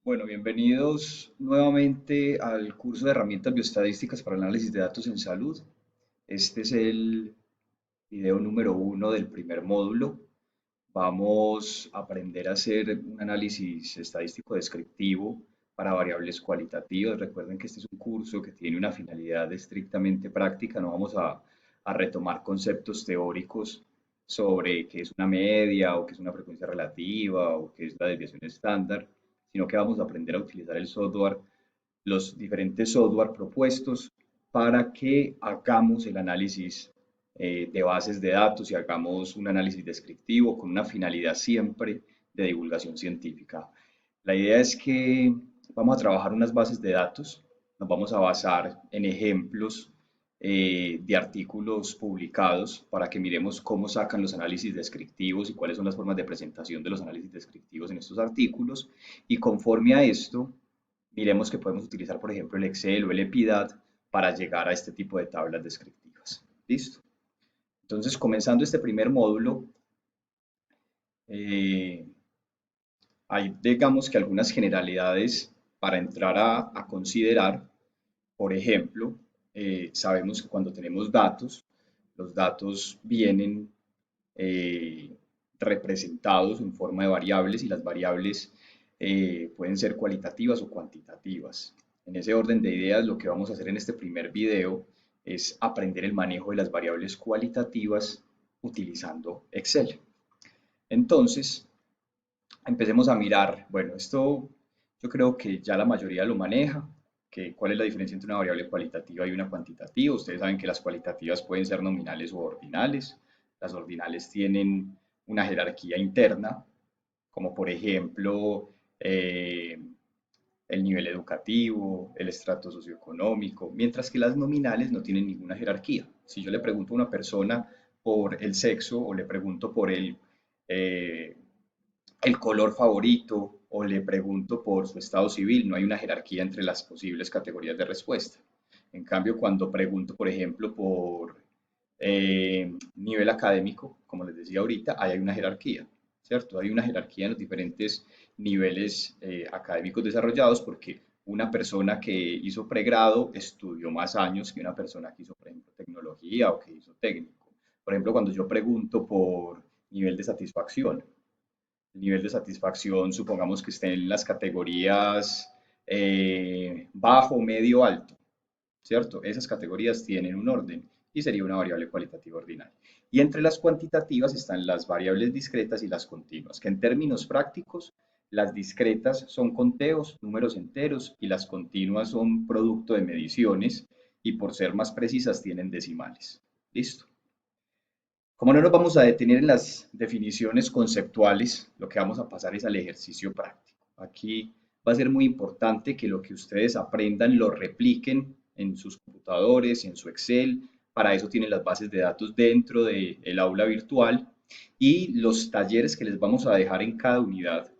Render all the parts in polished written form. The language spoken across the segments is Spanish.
Bueno, bienvenidos nuevamente al curso de herramientas bioestadísticas para el análisis de datos en salud. Este es el video número uno del primer módulo. Vamos a aprender a hacer un análisis estadístico descriptivo para variables cualitativas. Recuerden que este es un curso que tiene una finalidad estrictamente práctica. No vamos a retomar conceptos teóricos sobre qué es una media o qué es una frecuencia relativa o qué es la desviación estándar, sino que vamos a aprender a utilizar el software, los diferentes software propuestos para que hagamos el análisis de bases de datos y hagamos un análisis descriptivo con una finalidad siempre de divulgación científica. La idea es que vamos a trabajar unas bases de datos, nos vamos a basar en ejemplos de artículos publicados para que miremos cómo sacan los análisis descriptivos y cuáles son las formas de presentación de los análisis descriptivos en estos artículos. Y conforme a esto, miremos que podemos utilizar, por ejemplo, el Excel o el EPIDAT para llegar a este tipo de tablas descriptivas. ¿Listo? Entonces, comenzando este primer módulo, eh, hay, digamos que algunas generalidades para entrar a considerar. Por ejemplo, sabemos que cuando tenemos datos, los datos vienen eh, representados en forma de variables y las variables pueden ser cualitativas o cuantitativas. En ese orden de ideas, lo que vamos a hacer en este primer video es aprender el manejo de las variables cualitativas utilizando Excel. Entonces, empecemos a mirar, bueno, esto yo creo que ya la mayoría lo maneja, que cuál es la diferencia entre una variable cualitativa y una cuantitativa. Ustedes saben que las cualitativas pueden ser nominales o ordinales. Las ordinales tienen una jerarquía interna, como por ejemplo el nivel educativo, el estrato socioeconómico, mientras que las nominales no tienen ninguna jerarquía. Si yo le pregunto a una persona por el sexo o le pregunto por eh, el color favorito o le pregunto por su estado civil, no hay una jerarquía entre las posibles categorías de respuesta. En cambio, cuando pregunto, por ejemplo, por nivel académico, como les decía ahorita, ahí hay una jerarquía, ¿cierto? Hay una jerarquía en los diferentes niveles académicos desarrollados porque una persona que hizo pregrado estudió más años que una persona que hizo, por ejemplo, tecnología o que hizo técnico. Por ejemplo, cuando yo pregunto por nivel de satisfacción, el nivel de satisfacción, supongamos que esté en las categorías bajo, medio, alto, ¿cierto? Esas categorías tienen un orden y sería una variable cualitativa ordinal. Y entre las cuantitativas están las variables discretas y las continuas, que en términos prácticos, las discretas son conteos, números enteros, y las continuas son producto de mediciones, y por ser más precisas tienen decimales. ¿Listo? Como no nos vamos a detener en las definiciones conceptuales, lo que vamos a pasar es al ejercicio práctico. Aquí va a ser muy importante que lo que ustedes aprendan lo repliquen en sus computadores, en su Excel. Para eso tienen las bases de datos dentro del aula virtual y los talleres que les vamos a dejar en cada unidad.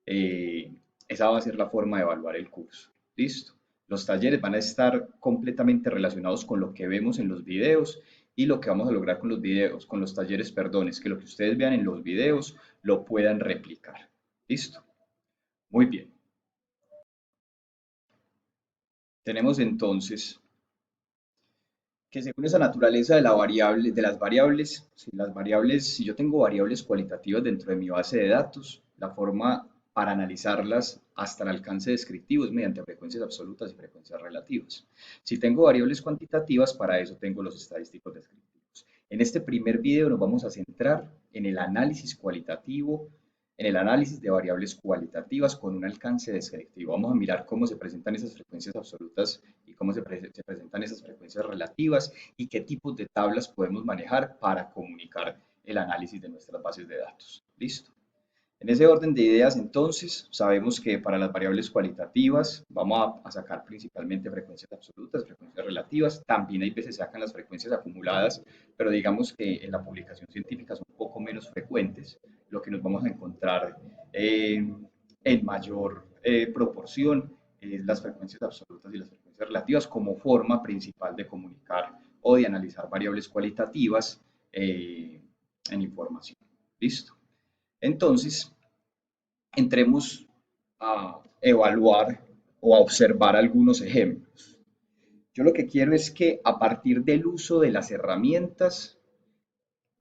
eh, Esa va a ser la forma de evaluar el curso. ¿Listo? Los talleres van a estar completamente relacionados con lo que vemos en los videos y lo que vamos a lograr con los videos, con los talleres, perdón, es que lo que ustedes vean en los videos lo puedan replicar. ¿Listo? Muy bien. Tenemos entonces que según esa naturaleza de la variable, de las variables, si yo tengo variables cualitativas dentro de mi base de datos, la forma para analizarlas hasta el alcance descriptivo es mediante frecuencias absolutas y frecuencias relativas. Si tengo variables cuantitativas, para eso tengo los estadísticos descriptivos. En este primer video nos vamos a centrar en el análisis cualitativo, en el análisis de variables cualitativas con un alcance descriptivo. Vamos a mirar cómo se presentan esas frecuencias absolutas y cómo se presentan esas frecuencias relativas y qué tipos de tablas podemos manejar para comunicar el análisis de nuestras bases de datos. ¿Listo? En ese orden de ideas, entonces, sabemos que para las variables cualitativas vamos a sacar principalmente frecuencias absolutas, frecuencias relativas. También hay veces se sacan las frecuencias acumuladas, pero digamos que en la publicación científica son un poco menos frecuentes. Lo que nos vamos a encontrar en mayor proporción es las frecuencias absolutas y las frecuencias relativas como forma principal de comunicar o de analizar variables cualitativas en información. ¿Listo? Entonces, entremos a evaluar o a observar algunos ejemplos. Yo lo que quiero es que a partir del uso de las herramientas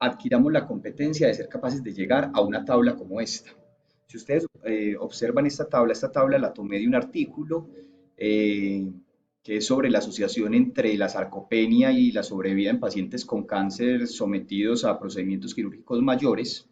adquiramos la competencia de ser capaces de llegar a una tabla como esta. Si ustedes observan esta tabla la tomé de un artículo eh, que es sobre la asociación entre la sarcopenia y la sobrevida en pacientes con cáncer sometidos a procedimientos quirúrgicos mayores.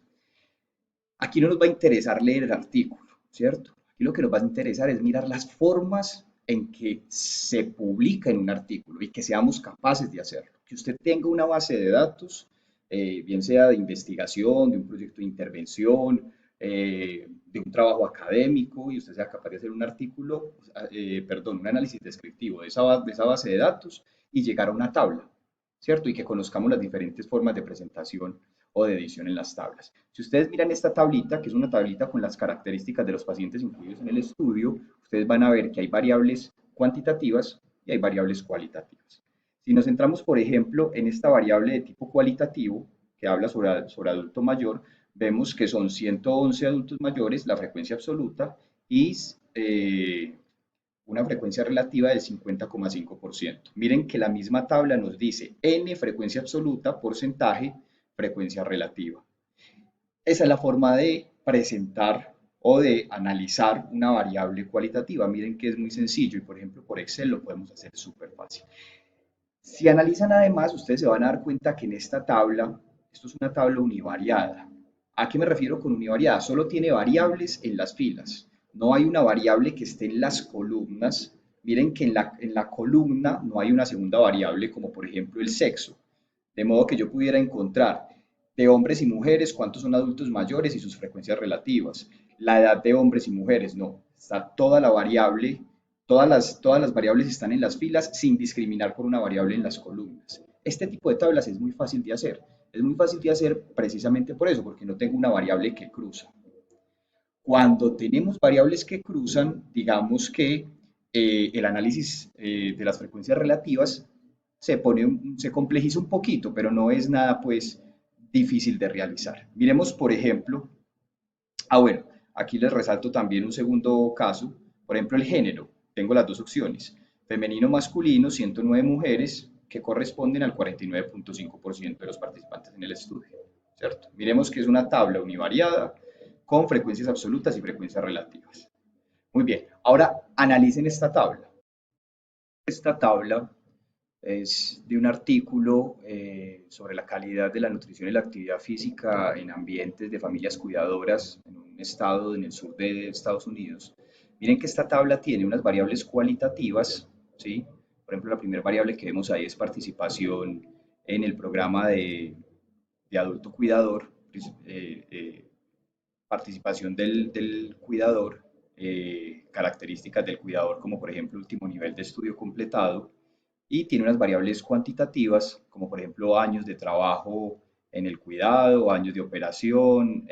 Aquí no nos va a interesar leer el artículo, ¿cierto? Aquí lo que nos va a interesar es mirar las formas en que se publica en un artículo y que seamos capaces de hacerlo. Que usted tenga una base de datos, bien sea de investigación, de un proyecto de intervención, de un trabajo académico, y usted sea capaz de hacer un artículo, perdón, un análisis descriptivo de esa base de datos y llegar a una tabla, ¿cierto? Y que conozcamos las diferentes formas de presentación o de edición en las tablas. Si ustedes miran esta tablita, que es una tablita con las características de los pacientes incluidos en el estudio, ustedes van a ver que hay variables cuantitativas y hay variables cualitativas. Si nos centramos, por ejemplo, en esta variable de tipo cualitativo, que habla sobre adulto mayor, vemos que son 111 adultos mayores, la frecuencia absoluta, y una frecuencia relativa del 50,5%. Miren que la misma tabla nos dice N frecuencia absoluta, porcentaje, frecuencia relativa. Esa es la forma de presentar o de analizar una variable cualitativa. Miren que es muy sencillo y por ejemplo por Excel lo podemos hacer súper fácil. Si analizan además, ustedes se van a dar cuenta que en esta tabla, esto es una tabla univariada. ¿A qué me refiero con univariada? Solo tiene variables en las filas. No hay una variable que esté en las columnas. Miren que en la columna no hay una segunda variable, como por ejemplo el sexo. De modo que yo pudiera encontrar de hombres y mujeres cuántos son adultos mayores y sus frecuencias relativas. La edad de hombres y mujeres, no. Está toda la variable, todas las variables están en las filas sin discriminar por una variable en las columnas. Este tipo de tablas es muy fácil de hacer. Es muy fácil de hacer precisamente por eso, porque no tengo una variable que cruza. Cuando tenemos variables que cruzan, digamos que el análisis de las frecuencias relativas se complejiza un poquito, pero no es nada pues difícil de realizar. Miremos, por ejemplo, bueno, aquí les resalto también un segundo caso, por ejemplo, el género. Tengo las dos opciones, femenino, masculino, 109 mujeres que corresponden al 49,5% de los participantes en el estudio, ¿cierto? Miremos que es una tabla univariada con frecuencias absolutas y frecuencias relativas. Muy bien, ahora analicen esta tabla. Esta tabla es de un artículo sobre la calidad de la nutrición y la actividad física en ambientes de familias cuidadoras en un estado en el sur de Estados Unidos. Miren que esta tabla tiene unas variables cualitativas, ¿sí? Por ejemplo, la primera variable que vemos ahí es participación en el programa de adulto cuidador, participación del cuidador, características del cuidador como por ejemplo último nivel de estudio completado, y tiene unas variables cuantitativas, como por ejemplo años de trabajo en el cuidado, años de operación,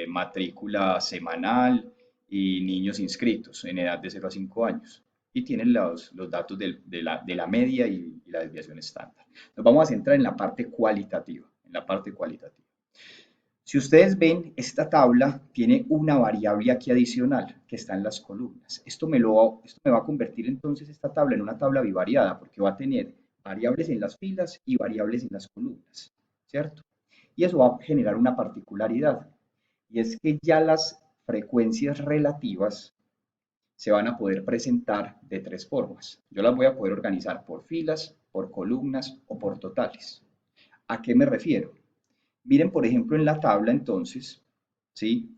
matrícula semanal y niños inscritos en edad de 0 a 5 años. Y tienen los datos de la media y la desviación estándar. Nos vamos a centrar en la parte cualitativa, en la parte cualitativa. Si ustedes ven, esta tabla tiene una variable aquí adicional que está en las columnas. Esto me va a convertir entonces esta tabla en una tabla bivariada porque va a tener variables en las filas y variables en las columnas, ¿cierto? Y eso va a generar una particularidad, y es que ya las frecuencias relativas se van a poder presentar de tres formas. Yo las voy a poder organizar por filas, por columnas o por totales. ¿A qué me refiero? Miren, por ejemplo, en la tabla entonces, ¿sí?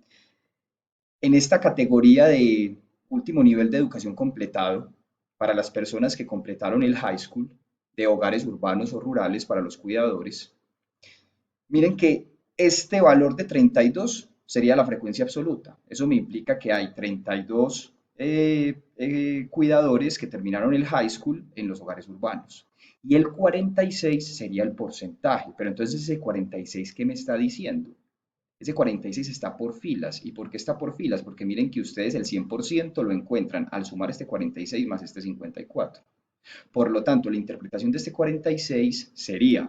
En esta categoría de último nivel de educación completado, para las personas que completaron el high school, de hogares urbanos o rurales para los cuidadores, miren que este valor de 32 sería la frecuencia absoluta. Eso me implica que hay 32 cuidadores que terminaron el high school en los hogares urbanos. Y el 46 sería el porcentaje. Pero entonces ese 46, ¿qué me está diciendo? Ese 46 está por filas. ¿Y por qué está por filas? Porque miren que ustedes el 100% lo encuentran al sumar este 46 más este 54. Por lo tanto, la interpretación de este 46 sería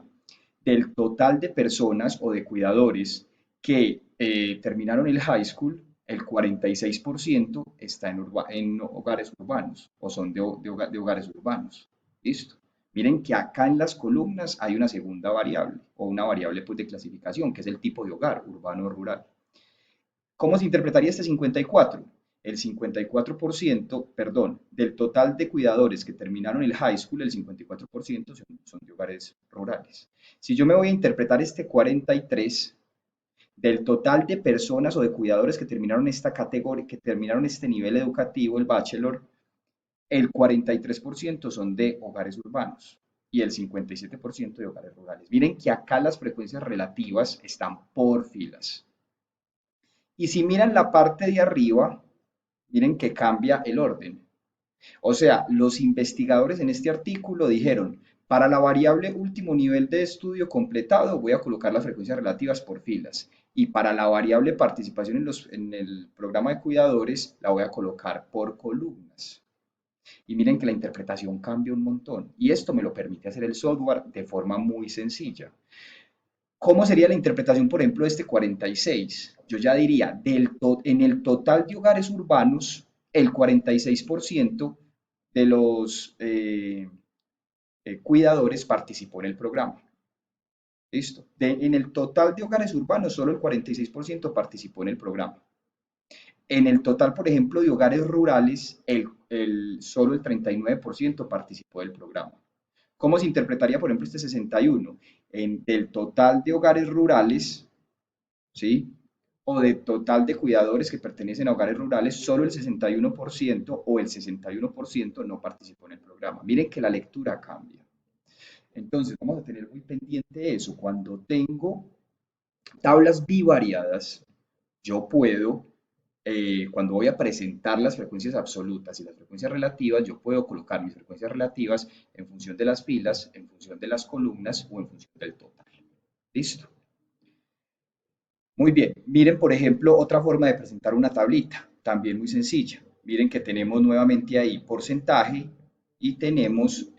del total de personas o de cuidadores que terminaron el high school, El 46% está en hogares urbanos o son de hogares urbanos. ¿Listo? Miren que acá en las columnas hay una segunda variable o una variable pues, de clasificación, que es el tipo de hogar, urbano o rural. ¿Cómo se interpretaría este 54? El 54%, perdón, del total de cuidadores que terminaron el high school, el 54% son de hogares rurales. Si yo me voy a interpretar este 43, del total de personas o de cuidadores que terminaron esta categoría, que terminaron este nivel educativo, el bachelor, el 43% son de hogares urbanos y el 57% de hogares rurales. Miren que acá las frecuencias relativas están por filas. Y si miran la parte de arriba, miren que cambia el orden. O sea, los investigadores en este artículo dijeron, para la variable último nivel de estudio completado voy a colocar las frecuencias relativas por filas y para la variable participación en el programa de cuidadores la voy a colocar por columnas. Y miren que la interpretación cambia un montón y esto me lo permite hacer el software de forma muy sencilla. ¿Cómo sería la interpretación, por ejemplo, de este 46? Yo ya diría, en el total de hogares urbanos, el 46% de los cuidadores participó en el programa. ¿Listo? En el total de hogares urbanos, solo el 46% participó en el programa. En el total, por ejemplo, de hogares rurales, solo el 39% participó del programa. ¿Cómo se interpretaría, por ejemplo, este 61? Del total de hogares rurales, ¿sí? O de total de cuidadores que pertenecen a hogares rurales, solo el 61% o el 61% no participó en el programa. Miren que la lectura cambia. Entonces, vamos a tener muy pendiente eso. Cuando tengo tablas bivariadas, yo puedo, cuando voy a presentar las frecuencias absolutas y las frecuencias relativas, yo puedo colocar mis frecuencias relativas en función de las filas, en función de las columnas o en función del total. ¿Listo? Muy bien, miren por ejemplo otra forma de presentar una tablita, también muy sencilla. Miren que tenemos nuevamente ahí porcentaje y tenemos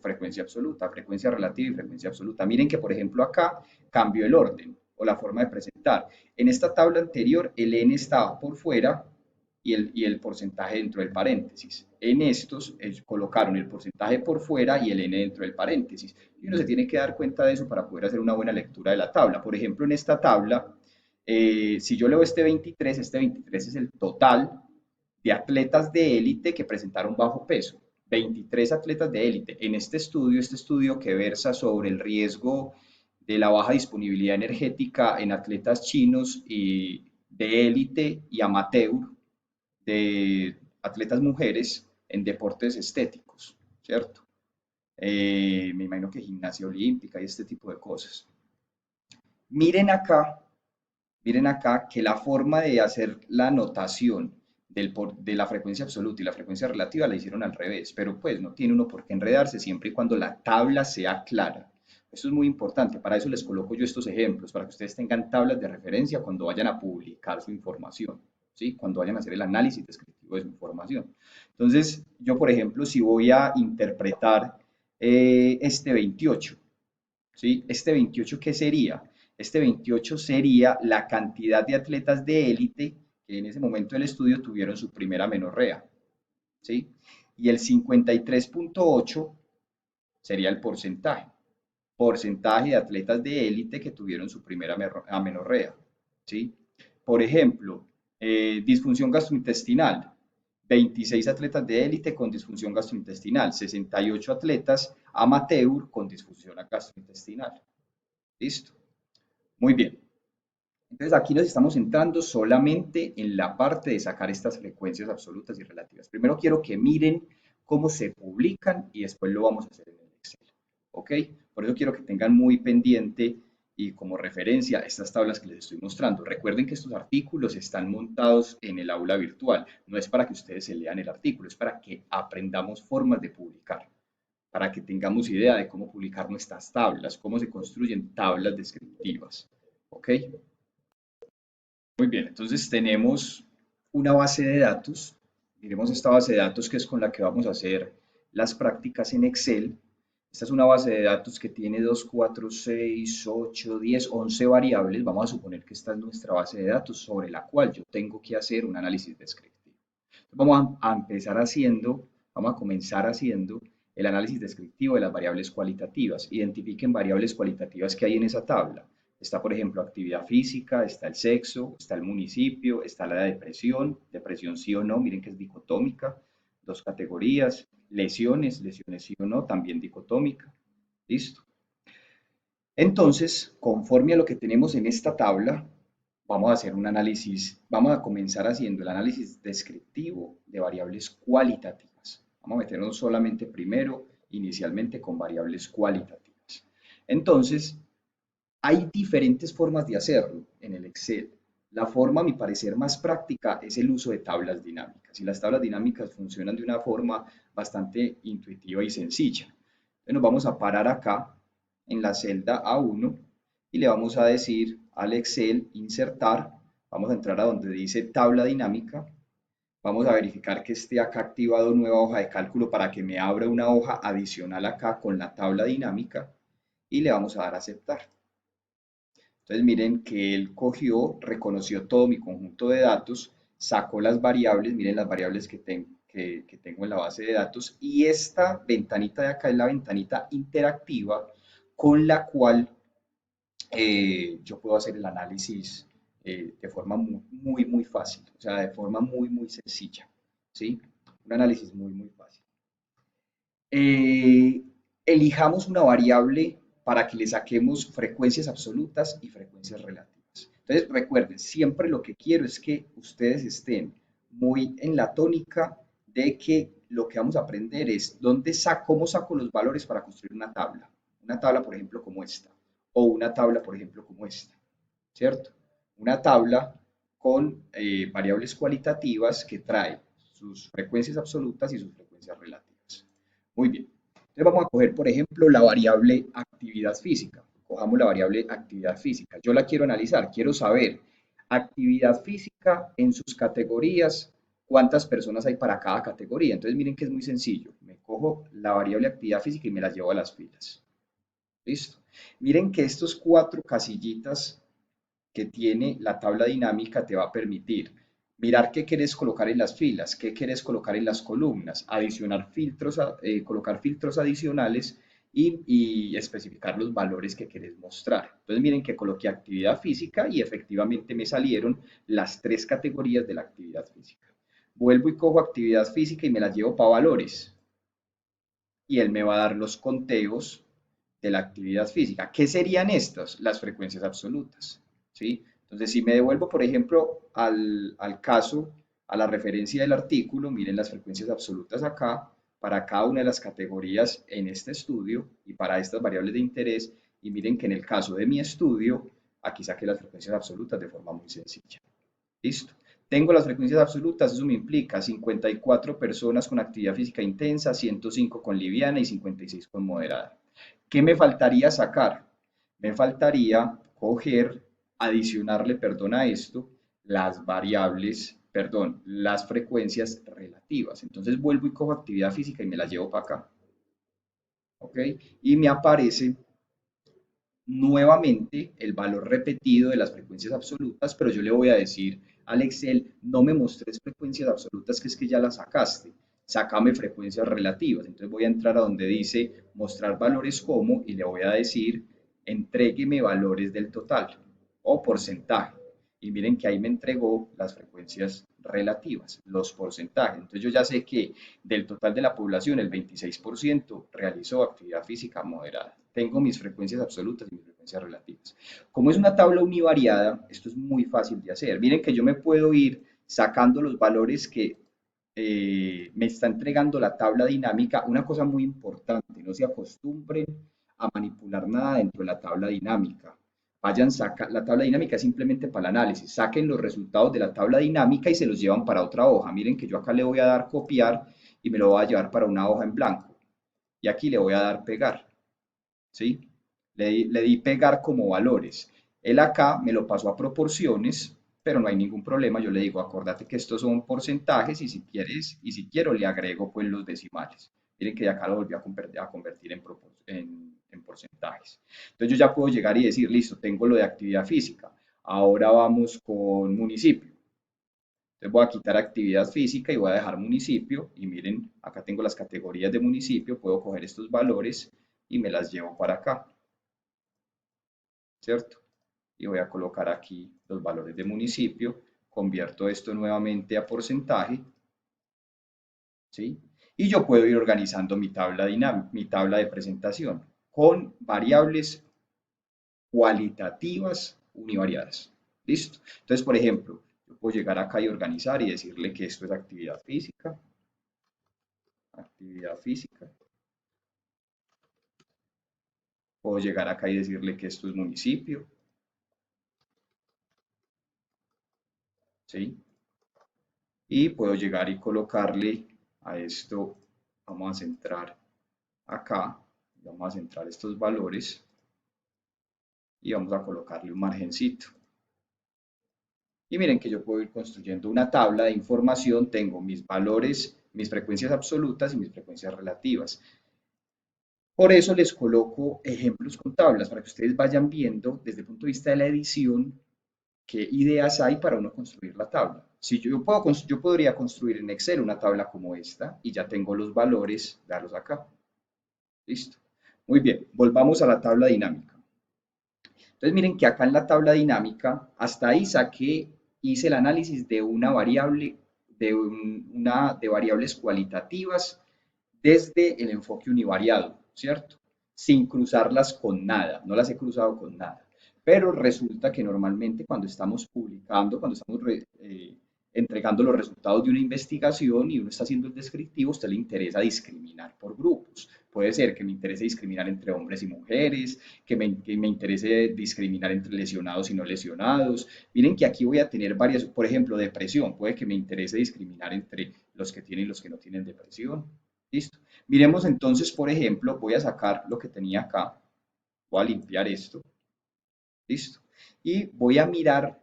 frecuencia absoluta, frecuencia relativa y frecuencia absoluta. Miren que por ejemplo acá cambió el orden o la forma de presentar. En esta tabla anterior el n estaba por fuera y el porcentaje dentro del paréntesis. En estos colocaron el porcentaje por fuera y el n dentro del paréntesis. Y uno se tiene que dar cuenta de eso para poder hacer una buena lectura de la tabla. Por ejemplo, en esta tabla, si yo leo este 23 es el total de atletas de élite que presentaron bajo peso. 23 atletas de élite. En este estudio que versa sobre el riesgo de la baja disponibilidad energética en atletas chinos y de élite y amateur, de atletas mujeres en deportes estéticos, ¿cierto? Me imagino que gimnasia olímpica y este tipo de cosas. Miren acá, miren acá que la forma de hacer la anotación de la frecuencia absoluta y la frecuencia relativa la hicieron al revés, pero pues no tiene uno por qué enredarse siempre y cuando la tabla sea clara. Esto es muy importante, para eso les coloco yo estos ejemplos, para que ustedes tengan tablas de referencia cuando vayan a publicar su información, ¿sí? Cuando vayan a hacer el análisis descriptivo de su información. Entonces, yo por ejemplo, si voy a interpretar este 28, ¿sí? Este 28, ¿qué sería? Este 28 sería la cantidad de atletas de élite que en ese momento del estudio tuvieron su primera amenorrea, ¿sí? Y el 53.8 sería el porcentaje de atletas de élite que tuvieron su primera amenorrea, ¿sí? Por ejemplo, disfunción gastrointestinal, 26 atletas de élite con disfunción gastrointestinal, 68 atletas amateur con disfunción gastrointestinal. ¿Listo? Muy bien. Entonces aquí nos estamos centrando solamente en la parte de sacar estas frecuencias absolutas y relativas. Primero quiero que miren cómo se publican y después lo vamos a hacer en el Excel. ¿Ok? Por eso quiero que tengan muy pendiente y como referencia estas tablas que les estoy mostrando. Recuerden que estos artículos están montados en el aula virtual. No es para que ustedes se lean el artículo, es para que aprendamos formas de publicar, para que tengamos idea de cómo publicar nuestras tablas, cómo se construyen tablas descriptivas. ¿Ok? Muy bien, entonces tenemos una base de datos. Miremos esta base de datos que es con la que vamos a hacer las prácticas en Excel. Esta es una base de datos que tiene 2, 4, 6, 8, 10, 11 variables. Vamos a suponer que esta es nuestra base de datos sobre la cual yo tengo que hacer un análisis descriptivo. Vamos a comenzar haciendo el análisis descriptivo de las variables cualitativas. Identifiquen variables cualitativas que hay en esa tabla. Está, por ejemplo, actividad física, está el sexo, está el municipio, está la depresión sí o no, miren que es dicotómica, dos categorías, lesiones sí o no, también dicotómica. Listo. Entonces, conforme a lo que tenemos en esta tabla, vamos a hacer un análisis, vamos a comenzar haciendo el análisis descriptivo de variables cualitativas. Vamos a meternos solamente primero, inicialmente con variables cualitativas. Entonces, hay diferentes formas de hacerlo en el Excel. La forma, a mi parecer, más práctica es el uso de tablas dinámicas. Y las tablas dinámicas funcionan de una forma bastante intuitiva y sencilla. Entonces nos vamos a parar acá en la celda A1 y le vamos a decir al Excel insertar. Vamos a entrar a donde dice tabla dinámica. Vamos a verificar que esté acá activado nueva hoja de cálculo para que me abra una hoja adicional acá con la tabla dinámica y le vamos a dar a aceptar. Entonces miren que él cogió, reconoció todo mi conjunto de datos, sacó las variables, miren las variables que tengo en la base de datos y esta ventanita de acá es la ventanita interactiva con la cual yo puedo hacer el análisis de forma muy fácil, o sea, de forma muy sencilla, ¿sí? Un análisis muy fácil. Eh, Elijamos una variable para que le saquemos frecuencias absolutas y frecuencias relativas. Entonces, recuerden, siempre lo que quiero es que ustedes estén muy en la tónica de que lo que vamos a aprender es cómo saco los valores para construir una tabla. Una tabla, por ejemplo, como esta, o una tabla, por ejemplo, como esta, ¿cierto? Una tabla con variables cualitativas que trae sus frecuencias absolutas y sus frecuencias relativas. Muy bien. Entonces vamos a coger, por ejemplo, la variable actividad física. Cojamos la variable actividad física. Yo la quiero analizar, quiero saber actividad física en sus categorías, cuántas personas hay para cada categoría. Entonces miren que es muy sencillo. Me cojo la variable actividad física y me la llevo a las filas. ¿Listo? Miren que estos cuatro casillitas que tiene la tabla dinámica te va a permitir mirar qué quieres colocar en las filas, qué quieres colocar en las columnas, adicionar filtros, colocar filtros adicionales y especificar los valores que quieres mostrar. Entonces miren que coloqué actividad física y efectivamente me salieron las tres categorías de la actividad física. Vuelvo y cojo actividad física y me las llevo para valores y él me va a dar los conteos de la actividad física. ¿Qué serían estas? Las frecuencias absolutas, ¿sí? Entonces, si me devuelvo, por ejemplo, al caso, a la referencia del artículo, miren las frecuencias absolutas acá, para cada una de las categorías en este estudio y para estas variables de interés, y miren que en el caso de mi estudio, aquí saqué las frecuencias absolutas de forma muy sencilla. ¿Listo? Tengo las frecuencias absolutas, eso me implica 54 personas con actividad física intensa, 105 con liviana y 56 con moderada. ¿Qué me faltaría sacar? Me faltaría coger, adicionarle, perdón, a esto, las variables, perdón, las frecuencias relativas. Entonces vuelvo y cojo actividad física y me la llevo para acá. ¿Ok? Y me aparece nuevamente el valor repetido de las frecuencias absolutas, pero yo le voy a decir al Excel, no me mostres frecuencias absolutas, que es que ya las sacaste, sácame frecuencias relativas. Entonces voy a entrar a donde dice mostrar valores como y le voy a decir, entrégueme valores del total o porcentaje. Y miren que ahí me entregó las frecuencias relativas, los porcentajes. Entonces yo ya sé que del total de la población, el 26% realizó actividad física moderada. Tengo mis frecuencias absolutas y mis frecuencias relativas. Como es una tabla univariada, esto es muy fácil de hacer. Miren que yo me puedo ir sacando los valores que me está entregando la tabla dinámica. Una cosa muy importante, no se acostumbren a manipular nada dentro de la tabla dinámica. La tabla dinámica es simplemente para el análisis. Saquen los resultados de la tabla dinámica y se los llevan para otra hoja. Miren que yo acá le voy a dar copiar y me lo voy a llevar para una hoja en blanco. Y aquí le voy a dar pegar. ¿Sí? Le di pegar como valores. Él acá me lo pasó a proporciones, pero no hay ningún problema. Yo le digo, acordate que estos son porcentajes y si quieres, y si quiero, le agrego pues los decimales. Miren que de acá lo volví a convertir en porcentajes. Entonces yo ya puedo llegar y decir, listo, tengo lo de actividad física. Ahora vamos con municipio. Entonces voy a quitar actividad física y voy a dejar municipio. Y miren, acá tengo las categorías de municipio. Puedo coger estos valores y me las llevo para acá, ¿cierto? Y voy a colocar aquí los valores de municipio. Convierto esto nuevamente a porcentaje, ¿sí? Y yo puedo ir organizando mi tabla de presentación con variables cualitativas univariadas. ¿Listo? Entonces, por ejemplo, yo puedo llegar acá y organizar y decirle que esto es actividad física. Puedo llegar acá y decirle que esto es municipio, ¿sí? Y puedo llegar y colocarle a esto, vamos a centrar acá, vamos a centrar estos valores y vamos a colocarle un margencito. Y miren que yo puedo ir construyendo una tabla de información, tengo mis valores, mis frecuencias absolutas y mis frecuencias relativas. Por eso les coloco ejemplos con tablas para que ustedes vayan viendo desde el punto de vista de la edición qué ideas hay para uno construir la tabla. Si yo podría construir en Excel una tabla como esta y ya tengo los valores, darlos acá. Listo. Muy bien, volvamos a la tabla dinámica. Entonces miren que acá en la tabla dinámica, hasta ahí hice el análisis de una variable, de variables cualitativas desde el enfoque univariado, ¿cierto? Sin cruzarlas con nada, no las he cruzado con nada. Pero resulta que normalmente cuando estamos publicando, cuando estamos entregando los resultados de una investigación y uno está haciendo el descriptivo, a usted le interesa discriminar por grupos. Puede ser que me interese discriminar entre hombres y mujeres, que me interese discriminar entre lesionados y no lesionados. Miren que aquí voy a tener varias, por ejemplo, depresión. Puede que me interese discriminar entre los que tienen y los que no tienen depresión. ¿Listo? Miremos entonces, por ejemplo, voy a sacar lo que tenía acá. Voy a limpiar esto. ¿Listo? Y voy a mirar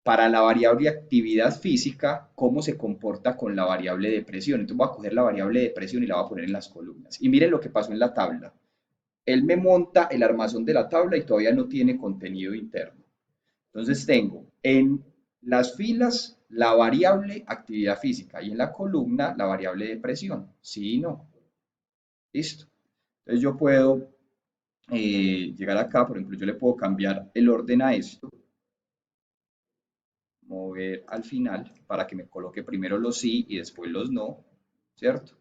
para la variable actividad física, cómo se comporta con la variable depresión. Entonces voy a coger la variable depresión y la voy a poner en las columnas. Y miren lo que pasó en la tabla. Él me monta el armazón de la tabla y todavía no tiene contenido interno. Entonces tengo en las filas la variable actividad física y en la columna la variable depresión. Sí y no. Listo. Entonces yo puedo llegar acá, por ejemplo, yo le puedo cambiar el orden a esto, mover al final para que me coloque primero los sí y después los no, ¿cierto?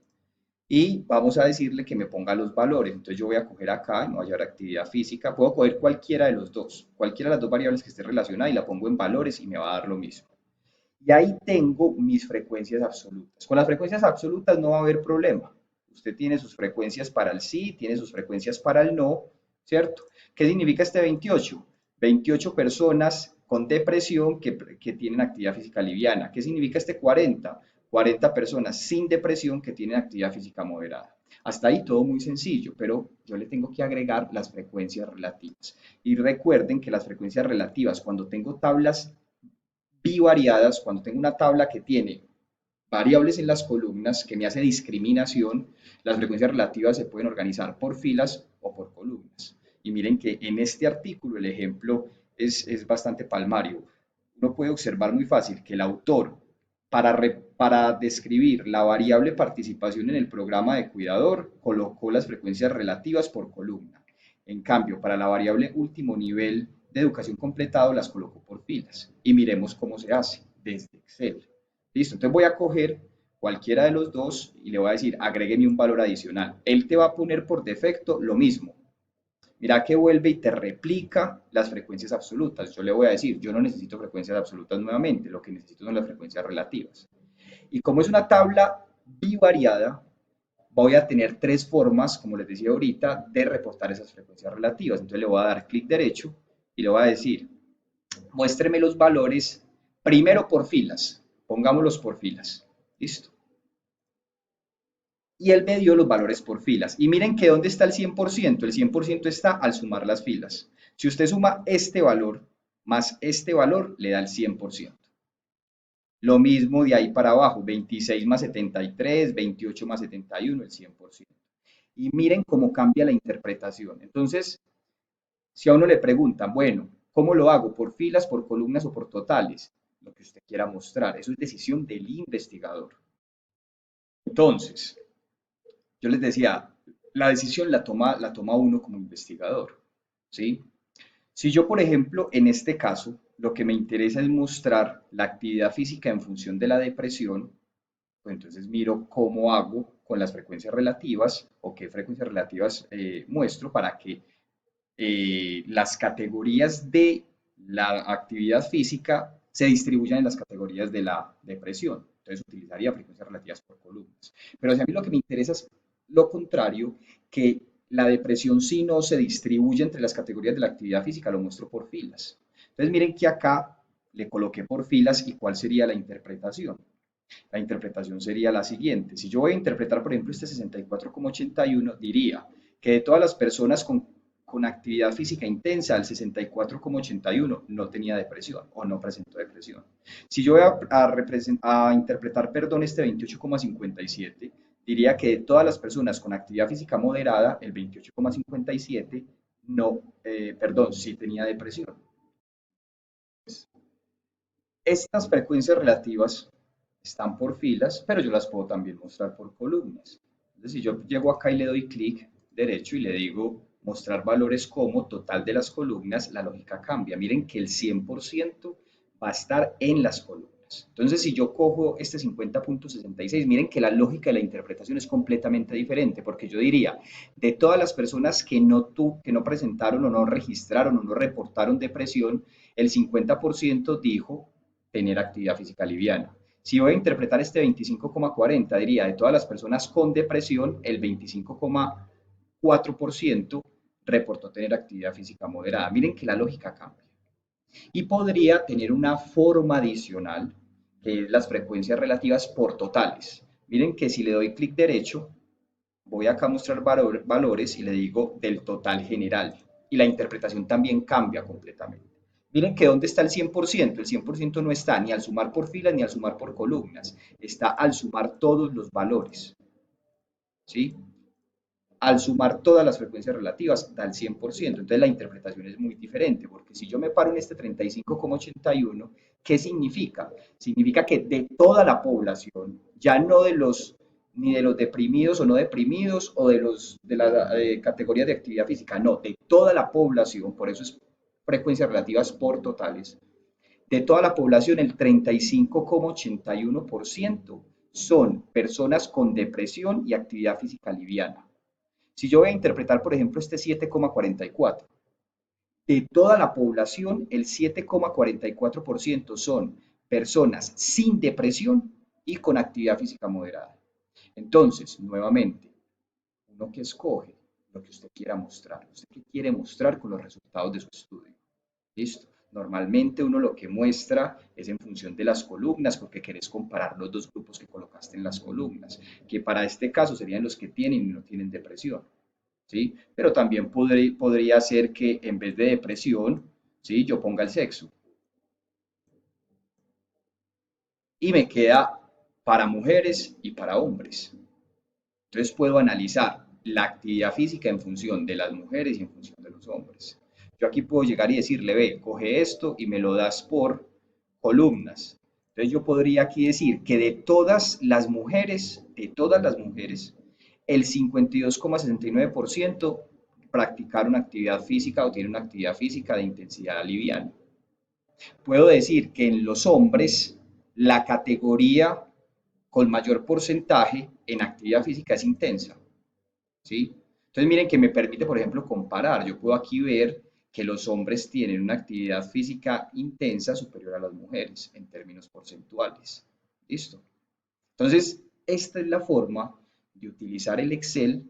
Y vamos a decirle que me ponga los valores. Entonces yo voy a coger acá, me voy a llevar actividad física, puedo coger cualquiera de los dos, cualquiera de las dos variables que esté relacionada y la pongo en valores y me va a dar lo mismo. Y ahí tengo mis frecuencias absolutas. Con las frecuencias absolutas no va a haber problema. Usted tiene sus frecuencias para el sí, tiene sus frecuencias para el no, ¿cierto? ¿Qué significa este 28? 28 personas con depresión que tienen actividad física liviana. ¿Qué significa este 40? 40 personas sin depresión que tienen actividad física moderada. Hasta ahí todo muy sencillo, pero yo le tengo que agregar las frecuencias relativas. Y recuerden que las frecuencias relativas, cuando tengo tablas bivariadas, cuando tengo una tabla que tiene variables en las columnas que me hace discriminación, las frecuencias relativas se pueden organizar por filas o por columnas. Y miren que en este artículo el ejemplo es bastante palmario. Uno puede observar muy fácil que el autor, para describir la variable participación en el programa de cuidador, colocó las frecuencias relativas por columna. En cambio, para la variable último nivel de educación completado, las colocó por filas. Y miremos cómo se hace desde Excel. Listo, entonces voy a coger cualquiera de los dos y le voy a decir, agrégueme un valor adicional. Él te va a poner por defecto lo mismo. Mira que vuelve y te replica las frecuencias absolutas. Yo le voy a decir, yo no necesito frecuencias absolutas nuevamente, lo que necesito son las frecuencias relativas. Y como es una tabla bivariada, voy a tener tres formas, como les decía ahorita, de reportar esas frecuencias relativas. Entonces le voy a dar clic derecho y le voy a decir, muéstreme los valores primero por filas. Pongámoslos por filas. Listo. Y él me dio los valores por filas. Y miren que ¿dónde está el 100%? El 100% está al sumar las filas. Si usted suma este valor más este valor, le da el 100%. Lo mismo de ahí para abajo, 26 más 73, 28 más 71, el 100%. Y miren cómo cambia la interpretación. Entonces, si a uno le preguntan, bueno, ¿cómo lo hago? ¿Por filas, por columnas o por totales? Lo que usted quiera mostrar. Eso es decisión del investigador. Entonces, yo les decía, la decisión la toma uno como investigador, ¿sí? Si yo, por ejemplo, en este caso, lo que me interesa es mostrar la actividad física en función de la depresión, pues entonces miro cómo hago con las frecuencias relativas o qué frecuencias relativas muestro para que las categorías de la actividad física se distribuyan en las categorías de la depresión. Entonces utilizaría frecuencias relativas por columnas. Pero si a mí lo que me interesa es lo contrario, que la depresión sí no se distribuye entre las categorías de la actividad física, lo muestro por filas. Entonces miren que acá le coloqué por filas y cuál sería la interpretación. La interpretación sería la siguiente. Si yo voy a interpretar, por ejemplo, este 64,81, diría que de todas las personas con actividad física intensa, el 64,81 no tenía depresión o no presentó depresión. Si yo voy a interpretar, perdón, este 28,57, diría que de todas las personas con actividad física moderada, el 28,57 no, perdón, sí tenía depresión. Estas frecuencias relativas están por filas, pero yo las puedo también mostrar por columnas. Entonces, si yo llego acá y le doy clic derecho y le digo mostrar valores como total de las columnas, la lógica cambia. Miren que el 100% va a estar en las columnas. Entonces, si yo cojo este 50,66, miren que la lógica de la interpretación es completamente diferente, porque yo diría, de todas las personas que no presentaron o no registraron o no reportaron depresión, el 50% dijo tener actividad física liviana. Si voy a interpretar este 25,40, diría, de todas las personas con depresión, el 25,4% reportó tener actividad física moderada. Miren que la lógica cambia. Y podría tener una forma adicional, que es las frecuencias relativas por totales. Miren que si le doy clic derecho, voy acá a mostrar valores y le digo del total general. Y la interpretación también cambia completamente. Miren que ¿dónde está el 100%? El 100% no está ni al sumar por filas ni al sumar por columnas. Está al sumar todos los valores. ¿Sí? Al sumar todas las frecuencias relativas da el 100%. Entonces la interpretación es muy diferente, porque si yo me paro en este 35,81, ¿qué significa? Significa que de toda la población, ya no de los ni de los deprimidos o no deprimidos o de la categoría de actividad física, no, de toda la población, por eso es frecuencias relativas por totales, de toda la población el 35,81% son personas con depresión y actividad física liviana. Si yo voy a interpretar, por ejemplo, este 7,44, de toda la población, el 7,44% son personas sin depresión y con actividad física moderada. Entonces, nuevamente, uno que escoge lo que usted quiera mostrar, usted qué quiere mostrar con los resultados de su estudio. ¿Listo? Normalmente uno lo que muestra es en función de las columnas, porque querés comparar los dos grupos que colocaste en las columnas, que para este caso serían los que tienen y no tienen depresión. ¿Sí? Pero también podría ser que en vez de depresión, ¿sí? Yo ponga el sexo y me queda para mujeres y para hombres. Entonces puedo analizar la actividad física en función de las mujeres y en función de los hombres. Yo aquí puedo llegar y decirle, ve, coge esto y me lo das por columnas. Entonces yo podría aquí decir que de todas las mujeres, el 52,69% practicaron actividad física o tienen una actividad física de intensidad liviana. Puedo decir que en los hombres la categoría con mayor porcentaje en actividad física es intensa, ¿sí? Entonces miren que me permite, por ejemplo, comparar. Yo puedo aquí ver que los hombres tienen una actividad física intensa superior a las mujeres en términos porcentuales. ¿Listo? Entonces, esta es la forma de utilizar el Excel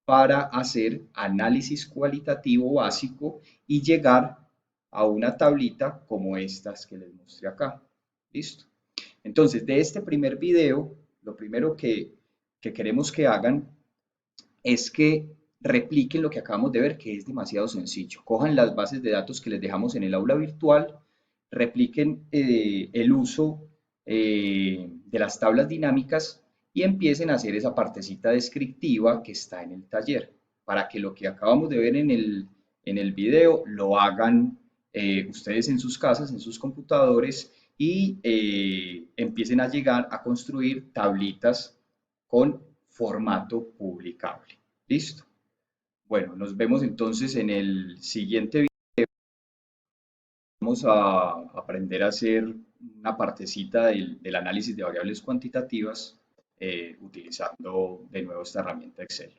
para hacer análisis cualitativo básico y llegar a una tablita como estas que les mostré acá. ¿Listo? Entonces, de este primer video, lo primero que queremos que hagan es que repliquen lo que acabamos de ver, que es demasiado sencillo. Cojan las bases de datos que les dejamos en el aula virtual, repliquen el uso de las tablas dinámicas y empiecen a hacer esa partecita descriptiva que está en el taller, para que lo que acabamos de ver en el video lo hagan ustedes en sus casas, en sus computadores y empiecen a llegar a construir tablitas con formato publicable. ¿Listo? Bueno, nos vemos entonces en el siguiente video. Vamos a aprender a hacer una partecita del análisis de variables cuantitativas utilizando de nuevo esta herramienta Excel.